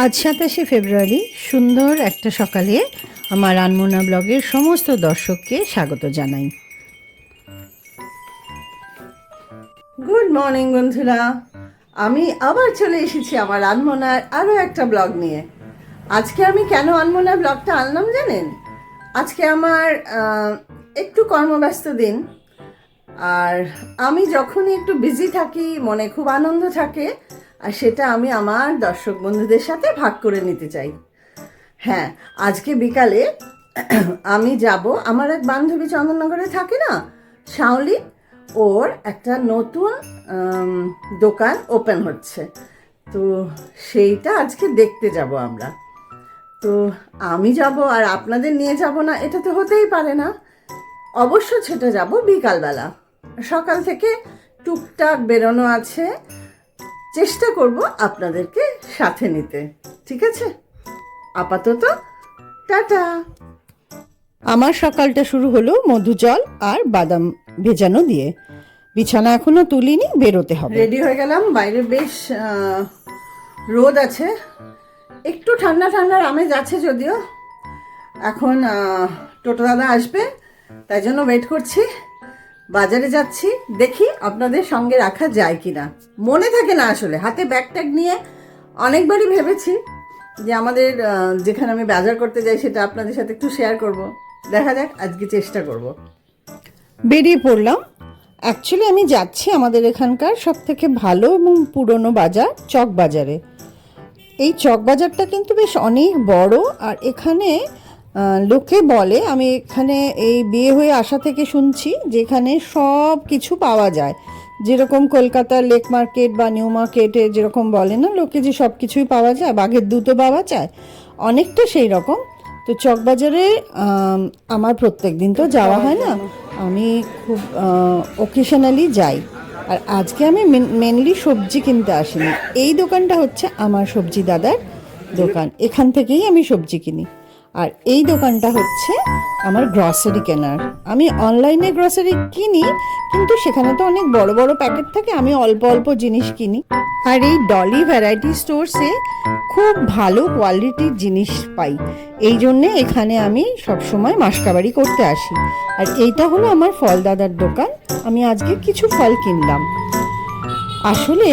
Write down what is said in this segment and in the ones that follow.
আজ ২৭শে ফেব্রুয়ারি সুন্দর একটা সকালে আমার আনমনা ব্লগের সমস্ত দর্শককে স্বাগত জানাই। গুড মর্নিং বন্ধুরা, আমি আবার চলে এসেছি আমার আনমনার আরও একটা ব্লগ নিয়ে। আজকে আমি কেন আনমনা ব্লগটা আনলাম জানেন? আজকে আমার একটু কর্মব্যস্ত দিন, আর আমি যখনই একটু বিজি থাকি মনে খুব আনন্দ থাকে, আর সেটা আমি আমার দর্শক বন্ধুদের সাথে ভাগ করে নিতে চাই। হ্যাঁ, আজকে বিকালে আমি যাব, আমার এক বান্ধবী চন্দননগরে থাকে না, শাওলি, ওর একটা নতুন দোকান ওপেন হচ্ছে, তো সেইটা আজকে দেখতে যাব আমরা। তো আমি যাব আর আপনাদের নিয়ে যাব না, এটা তো হতেই পারে না। অবশ্য সেটা যাব বিকালবেলা, সকাল থেকে টুকটাক বেরোনো আছে, চেষ্টা করব আপনাদেরকে সাথে নিতে। ঠিক আছে, আপাতত টাটা। আমার সকালটা শুরু হলো মধু জল আর বাদাম ভেজানো দিয়ে। বিছানা এখনো তুলিনি, বেরোতে হবে। রেডি হয়ে গেলাম, বাইরে বেশ রোদ আছে, একটু ঠান্ডা ঠান্ডার আমেজ আছে যদিও। এখন টোটো দাদা আসবে, তাই জন্য ওয়েট করছি। বাজারে যাচ্ছি, দেখি আপনাদের সঙ্গে রাখা যায় কিনা। মনে থাকে না আসলে, হাতে ব্যাগ ট্যাগ নিয়ে অনেকবারই ভেবেছি যে আমাদের যেখানে আমি বাজার করতে যাই সেটা আপনাদের সাথে একটু শেয়ার করব। দেখা যাক, আজকে চেষ্টা করব। বেরিয়ে পড়লাম। অ্যাকচুয়ালি আমি যাচ্ছি আমাদের এখানকার সব থেকে ভালো এবং পুরনো বাজার, চক বাজারে। এই চক বাজারটা কিন্তু বেশ অনেক বড়, আর এখানে লোকে বলে, আমি এখানে এই বিয়ে হয়ে আসা থেকে শুনছি যে এখানে সব কিছু পাওয়া যায়, যেরকম কলকাতার লেক মার্কেট বা নিউ মার্কেটে যেরকম বলে না লোকে যে সব কিছুই পাওয়া যায়, বাঘের দুধও পাওয়া যায়, অনেকটা সেই রকম। তো চকবাজারে আমার প্রত্যেক দিন তো যাওয়া হয় না, আমি খুব অকেশনালি যাই। আর আজকে আমি মেনলি সবজি কিনতে আসিনি। এই দোকানটা হচ্ছে আমার সবজি দাদার দোকান, এখান থেকেই আমি সবজি কিনি। আর এই দোকানটা হচ্ছে আমার গ্রসারি কেনার। আমি অনলাইনে গ্রসারি কিনি, কিন্তু সেখানে তো অনেক বড় বড় প্যাকেট থাকে, আমি অল্প অল্প জিনিস কিনি। আর এই ডলি ভ্যারাইটি স্টোরসে খুব ভালো কোয়ালিটির জিনিস পাই, এই জন্যে এখানে আমি সবসময় মাসকাবারি করতে আসি। আর এইটা হলো আমার ফল দাদার দোকান, আমি আজকে কিছু ফল কিনলাম। আসলে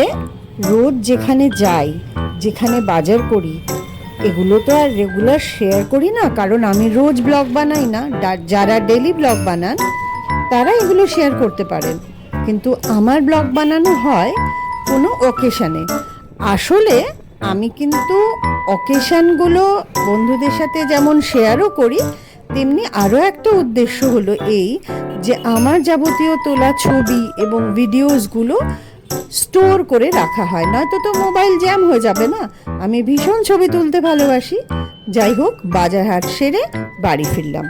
রোজ যেখানে যাই, যেখানে বাজার করি, এগুলো তো আর রেগুলার শেয়ার করি না, কারণ আমি রোজ ব্লগ বানাই না। যারা ডেলি ব্লগ বানান তারা এগুলো শেয়ার করতে পারেন, কিন্তু আমার ব্লগ বানানো হয় কোনো অকেশানে। আসলে আমি কিন্তু অকেশানগুলো বন্ধুদের সাথে যেমন শেয়ারও করি, তেমনি আরও একটা উদ্দেশ্য হলো এই যে আমার যাবতীয় তোলা ছবি এবং ভিডিওসগুলো স্টোর করে রাখা হয়, নয়তো তো মোবাইল জ্যাম হয়ে যাবে না। আমি ভীষণ ছবি তুলতে ভালোবাসি। যাই হোক, বাজার হাট সেরে বাড়ি ফিরলাম।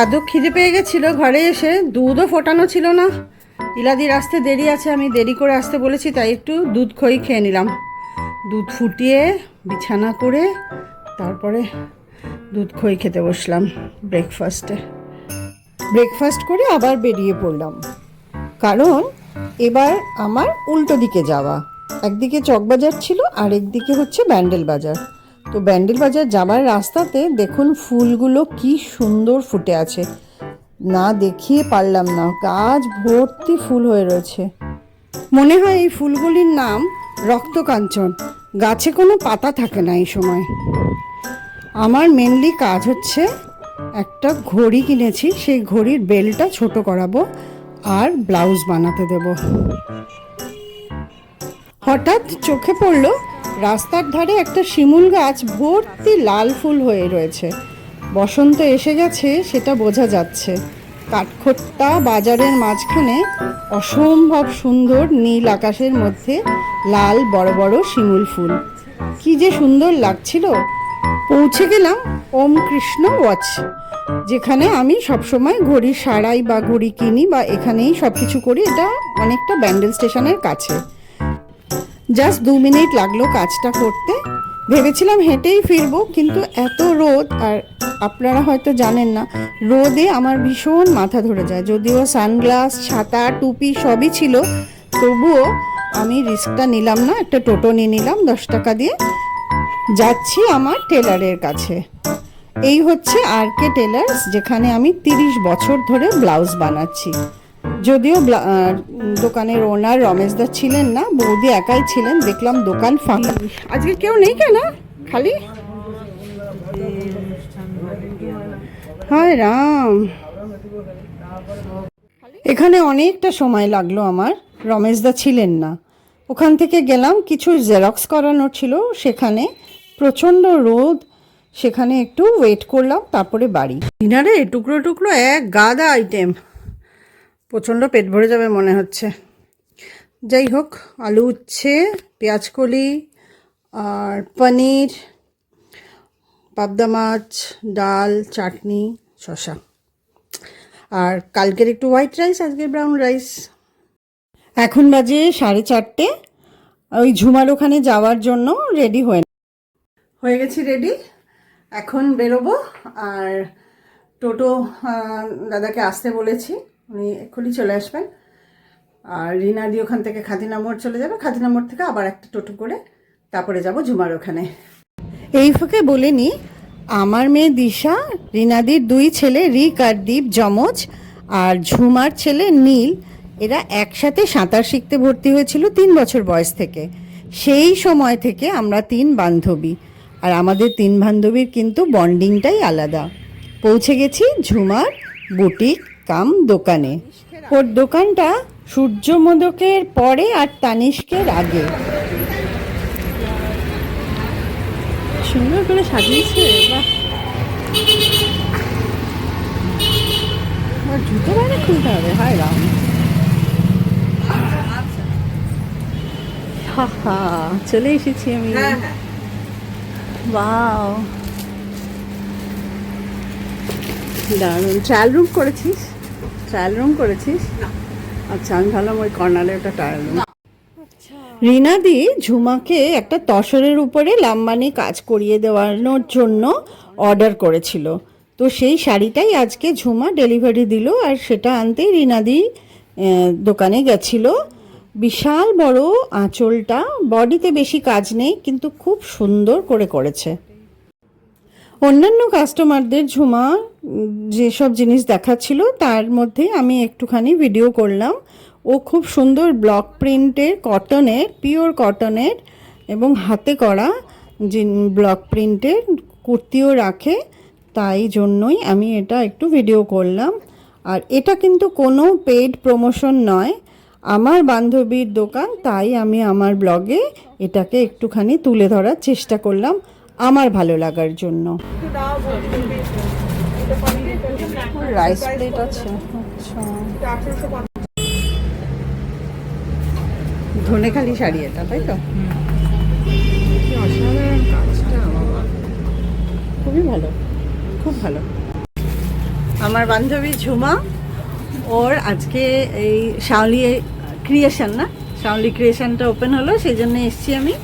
আদৌ খিদে পেয়ে গেছিল, ঘরে এসে দুধও ফোটানো ছিল না। ইলাদির আসতে দেরি আছে, আমি দেরি করে আসতে বলেছি, তাই একটু দুধ খই খেয়ে নিলাম। দুধ ফুটিয়ে বিছানা করে তারপরে দুধ খই খেতে বসলাম ব্রেকফাস্ট করে আবার বেরিয়ে পড়লাম, কারণ এবার আমার উল্টো দিকে যাওয়া। একদিকে চকবাজার ছিল, আর একদিকে হচ্ছে ব্যান্ডেল বাজার। তো ব্যান্ডেল বাজার যাবার রাস্তাতে দেখুন ফুলগুলো কি সুন্দর ফুটে আছে, না দেখিয়ে পারলাম না, গাছ ভর্তি ফুল হয়ে রয়েছে। মনে হয় এই ফুলগুলির নাম রক্তকাঞ্চন। গাছে কোনো পাতা থাকে না এই সময়। আমার মেনলি কাজ হচ্ছে, একটা ঘড়ি কিনেছি, সেই ঘড়ির বেলটা ছোট করাবো আর ব্লাউজ বানাতে দেব। হঠাৎ চোখে পড়লো রাস্তার ধারে একটা শিমুল গাছ ভর্তি লাল ফুল হয়ে রয়েছে। বসন্ত এসে গেছে সেটা বোঝা যাচ্ছে। কাঠখোট্টা বাজারের মাঝখানে অসম্ভব সুন্দর নীল আকাশের মধ্যে লাল বড় বড় শিমুল ফুল, কি যে সুন্দর লাগছিল। পৌঁছে গেলাম ওম কৃষ্ণ ওয়াচ, যেখানে আমি সবসময় ঘড়ি সারাই বা ঘড়ি কিনি বা এখানেই সব কিছু করি। এটা অনেকটা ব্যান্ডেল স্টেশনের কাছে। জাস্ট 2 মিনিট লাগলো কাজটা করতে। ভেবেছিলাম হেঁটেই ফিরবো, কিন্তু এত রোদ, আর আপনারা হয়তো জানেন না, রোদে আমার ভীষণ মাথা ধরে যায়। যদিও সানগ্লাস, ছাতা, টুপি সবই ছিল, তবুও আমি রিস্কটা নিলাম না, একটা টোটো নিয়ে নিলাম 10 টাকা দিয়ে, যাচ্ছি আমার টেলারের কাছে। এই হচ্ছে RK টেলার্স, যেখানে আমি 30 বছর ধরে ব্লাউজ বানাচ্ছি। যদিও দোকানের ওনার রমেশদা ছিলেন না, বৌদি একাই ছিলেন। দেখলাম দোকান ফাঁকা। আজকে কেউ নেই কেন, খালি? হায় রাম, এখানে অনেকটা সময় লাগলো আমার, রমেশদা ছিলেন না। ওখান থেকে গেলাম, কিছু জেরক্স করানো ছিল, সেখানে প্রচণ্ড রোদ, সেখানে একটু ওয়েট করলাম, তারপরে বাড়ি। ডিনারে টুকরো টুকরো এক গাদা আইটেম, প্রচণ্ড পেট ভরে যাবে মনে হচ্ছে। যাই হোক, আলু উচ্ছে, পেঁয়াজকলি আর পনির, পাবদা মাছ, ডাল, চাটনি, শসা, আর কালকের একটু হোয়াইট রাইস, আজকে ব্রাউন রাইস। এখন বাজে 4:30। ওই ঝুমার ওখানে যাওয়ার জন্য রেডি হয়ে গেছি, রেডি। এখন বেরোবো। আর টোটো দাদাকে আসতে বলেছি, উনি এক্ষুনি চলে আসবেন। আর রিনাদি ওখান থেকে খাদিনা মোড় চলে যাবে, খাদিনা মোড় থেকে আবার একটা টোটো করে তারপরে যাব ঝুমার ওখানে। এই ফাঁকে বলে নি, আমার মেয়ে দিশা, রিনাদির 2 ছেলে রিক আর দীপ যমজ, আর ঝুমার ছেলে নীল, এরা একসাথে সাঁতার শিখতে ভর্তি হয়েছিল 3 বছর বয়স থেকে। সেই সময় থেকে আমরা 3 বান্ধবী, আর আমাদের 3 বান্ধবীর কিন্তু বন্ডিংটাই আলাদা। পৌঁছে গেছি ঝুমার বুটিক কাম দোকানে। ওর দোকানটা সূর্য মোদকের পরে আর তানিষ্কের আগে। সুন্দর করে সাজিয়েছে, বাহ। জুতো বাইরে খুলতে হবে, হায় রাম। হা, চলে এসেছি আমি। বাও, দারুণ। ট্রায়াল রুম করেছিস? ট্রায়াল রুম করেছিস? আচ্ছা, আমি ভাবলাম ওই কর্নারে একটা ট্রায়াল রুম। রিনাদি ঝুমাকে একটা তসরের উপরে লাম্বানি কাজ করিয়ে দেওয়ানোর জন্য অর্ডার করেছিল। তো সেই শাড়িটাই আজকে ঝুমা ডেলিভারি দিল, আর সেটা আনতেই রিনাদি দোকানে গেছিল। বিশাল বড় আঁচলটা, বডিতে বেশি কাজ নেই, কিন্তু খুব সুন্দর করে করেছে। অন্যান্য কাস্টমারদের ঝুমা যেসব জিনিস দেখাচ্ছিল তার মধ্যে আমি একটুখানি ভিডিও করলাম। ও খুব সুন্দর ব্লক প্রিন্টের, কটনের, পিওর কটনের এবং হাতে করা যে ব্লক প্রিন্টের কুর্তিও রাখে, তাই জন্যই আমি এটা একটু ভিডিও করলাম। আর এটা কিন্তু কোনো পেইড প্রমোশন নয়, আমার বান্ধবীর দোকান, তাই আমি আমার ব্লগে এটাকে একটুখানি তুলে ধরার চেষ্টা করলাম আমার ভালো লাগার জন্য। রাইস প্লেট আছে, আচ্ছা। ধনেখালি শাড়ি এটা, তাই তো? অসাধারণ কাজটা, খুবই ভালো, খুব ভালো। আমার বান্ধবী ঝুমা, ওর আজকে এই শাওলি ক্রিয়েশন, না শাওলি ক্রিয়েশনটা ওপেন হলো, সেই জন্য এসছি আমি।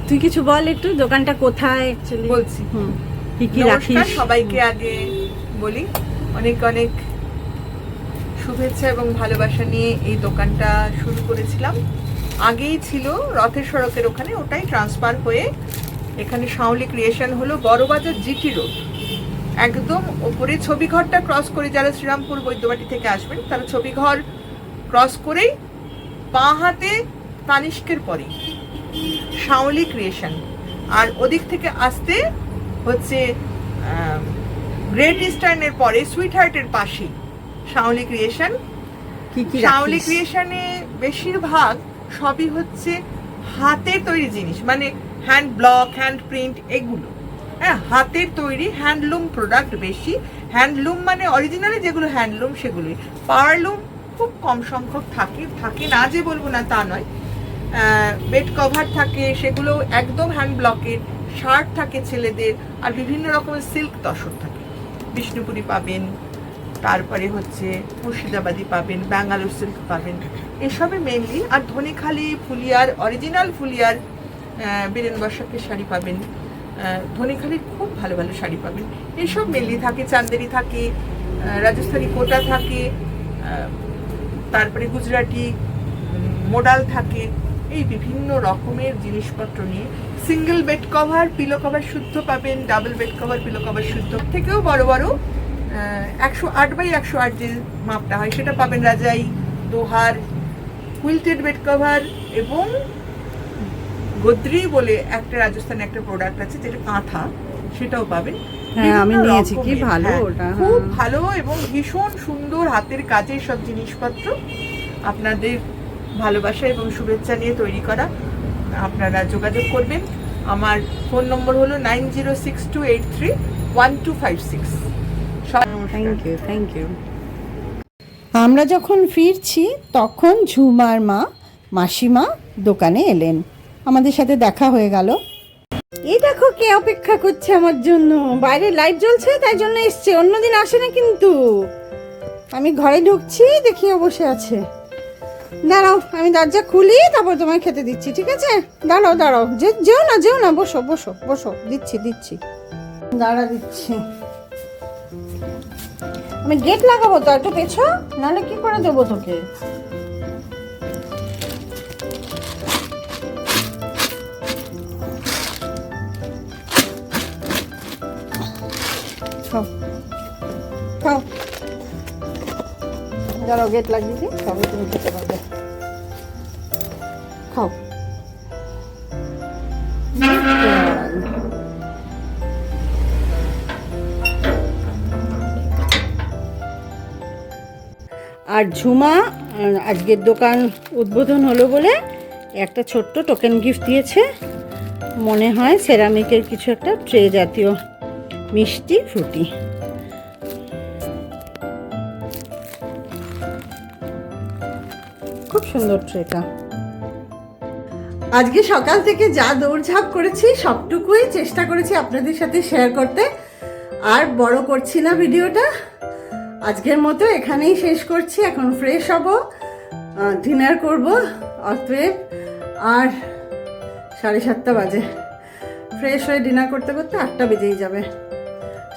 তুই কিছু বল একটু, দোকানটা কোথায়? অ্যাকচুয়ালি বলছি, কি কি রাখিস? সবাইকে আগে বলি অনেক অনেক শুভেচ্ছা এবং ভালোবাসা নিয়ে এই দোকানটা শুরু করেছিলাম। আগেই ছিল রথের সড়কের ওখানে, ওটাই ট্রান্সফার হয়ে এখানে শাওলি ক্রিয়েশন হলো, বড়বাজার জিটি রোড একদম ওপরে ছবিঘরটা ক্রস করে, যারা শ্রীরামপুর বৈদ্যবাটি থেকে আসবেন তারা ছবিঘর ক্রস করেই বাঁ হাতে তানিষ্কের পরে শাওলি ক্রিয়েশন, আর ওদিক থেকে আসতে হচ্ছে গ্রেট ইস্টার্নের পরে সুইট হার্টের পাশে শাওলি ক্রিয়েশন। শাওলি ক্রিয়েশনে বেশিরভাগ সবই হচ্ছে হাতের তৈরি জিনিস, মানে হ্যান্ড ব্লক, হ্যান্ড প্রিন্ট, এগুলো। হ্যাঁ, হাতের তৈরি হ্যান্ডলুম প্রোডাক্ট বেশি। হ্যান্ডলুম মানে অরিজিনালি যেগুলো হ্যান্ডলুম সেগুলোই, পাওয়ারলুম খুব কম সংখ্যক থাকে না যে বলবো না তা নয়। বেড কভার থাকে, সেগুলো একদম হ্যান্ড ব্লকের। শার্ট থাকে ছেলেদের, আর বিভিন্ন রকমের সিল্ক তসর থাকে। বিষ্ণুপুরি পাবেন, তারপরে হচ্ছে মুর্শিদাবাদী পাবেন, ব্যাঙ্গালোর সিল্ক পাবেন, এসবে মেনলি। আর ধনেখালি, ফুলিয়ার, অরিজিনাল ফুলিয়ার বীরেন বসাকের শাড়ি পাবেন, ধনেখালির খুব ভালো ভালো শাড়ি পাবেন, এসব মেনলি থাকে। চান্দেরি থাকে, রাজস্থানি কোটা থাকে, তারপরে গুজরাটি মোডাল থাকে, এই বিভিন্ন রকমের জিনিসপত্র নিয়ে single bed cover, pillow cover শুদ্ধ পাবেন, double bed cover, pillow cover শুদ্ধ থেকেও বড় বড় 108x108 যে মাপটা হয় সেটা পাবেন, রাজাই, দোহার, কুইল্টেড বেড কভার এবং গোদরি বলে একটা রাজস্থানে একটা প্রোডাক্ট আছে যেটা কাঁথা, সেটাও পাবেন। হ্যাঁ, আমি বিভিন্ন নিয়েছি, কি রকমের, ভালো হ্যাঁ, ওটা, হ্যাঁ। খুব ভালো এবং ভীষণ সুন্দর হাতের কাজের সব জিনিসপত্র আপনাদের ভালোবাসা এবং শুভেচ্ছা নিয়ে তৈরি করা। আপনারা যোগাযোগ করবেন। আমার ফোন নম্বর হলো 9062831256। Thank you. আমরা যখন ফিরছি তখন ঝুমার মা, মাসিমা দোকানে এলেন, আমাদের সাথে দেখা হয়ে গেল। এই দেখো কে অপেক্ষা করছে আমার জন্য, বাইরে লাইট জ্বলছে তাই জন্য এসছে, অন্যদিন আসে না কিন্তু। আমি ঘরে ঢুকছি, দেখি ও বসে আছে। দাঁড়াও, আমি দরজা খুলি, তারপর তোমায় খেতে দিচ্ছি, ঠিক আছে? দাঁড়াও, যেও না, বসো, দিচ্ছি, দিচ্ছি। আমি গেট লাগাবো তো, একটু পেছো, নাহলে কি করে দেবো তোকে? খাও, দাঁড়াও, গেট লাগিয়ে দিই, তবে তুমি খেতে পারবে। খাও। আর ঝুমা আজকের দোকান উদ্বোধন হলো বলে একটা ছোট্ট টোকেন গিফট দিয়েছে, মনে হয় সেরামিকের কিছু একটা ট্রে জাতীয় মিষ্টি ফ্রুটি। খুব সুন্দর ট্রেটা। আজকে সকাল থেকে যা দৌড়ঝাঁপ করেছি সবটুকুই চেষ্টা করেছি আপনাদের সাথে শেয়ার করতে, আর বড় করছি না ভিডিওটা। আজকের মতো এখানেই শেষ করছি। এখন ফ্রেশ হব, ডিনার করব, অতএব আর 7:30 বাজে। ফ্রেশ হয়ে ডিনার করতে করতে 8টা বেজেই যাবে।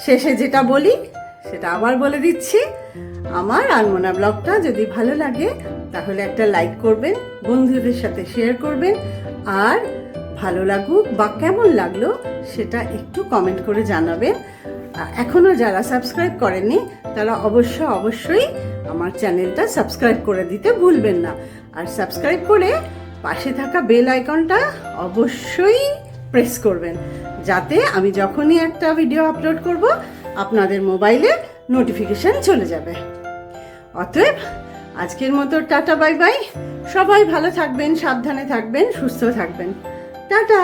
শেষে যেটা বলি সেটা আবার বলে দিচ্ছি, আমার আনমনা ব্লগটা যদি ভালো লাগে তাহলে একটা লাইক করবেন, বন্ধুদের সাথে শেয়ার করবেন, আর ভালো লাগুক বা কেমন লাগলো সেটা একটু কমেন্ট করে জানাবেন। এখনও যারা সাবস্ক্রাইব করেননি তারা অবশ্যই আমার চ্যানেলটা সাবস্ক্রাইব করে দিতে ভুলবেন না। আর সাবস্ক্রাইব করে পাশে থাকা বেল আইকনটা অবশ্যই প্রেস করবেন, যাতে আমি যখনই একটা ভিডিও আপলোড করব আপনাদের মোবাইলে নোটিফিকেশন চলে যাবে। অতএব আজকের মতো টাটা, বাই বাই। সবাই ভালো থাকবেন, সাবধানে থাকবেন, সুস্থ থাকবেন। টাটা।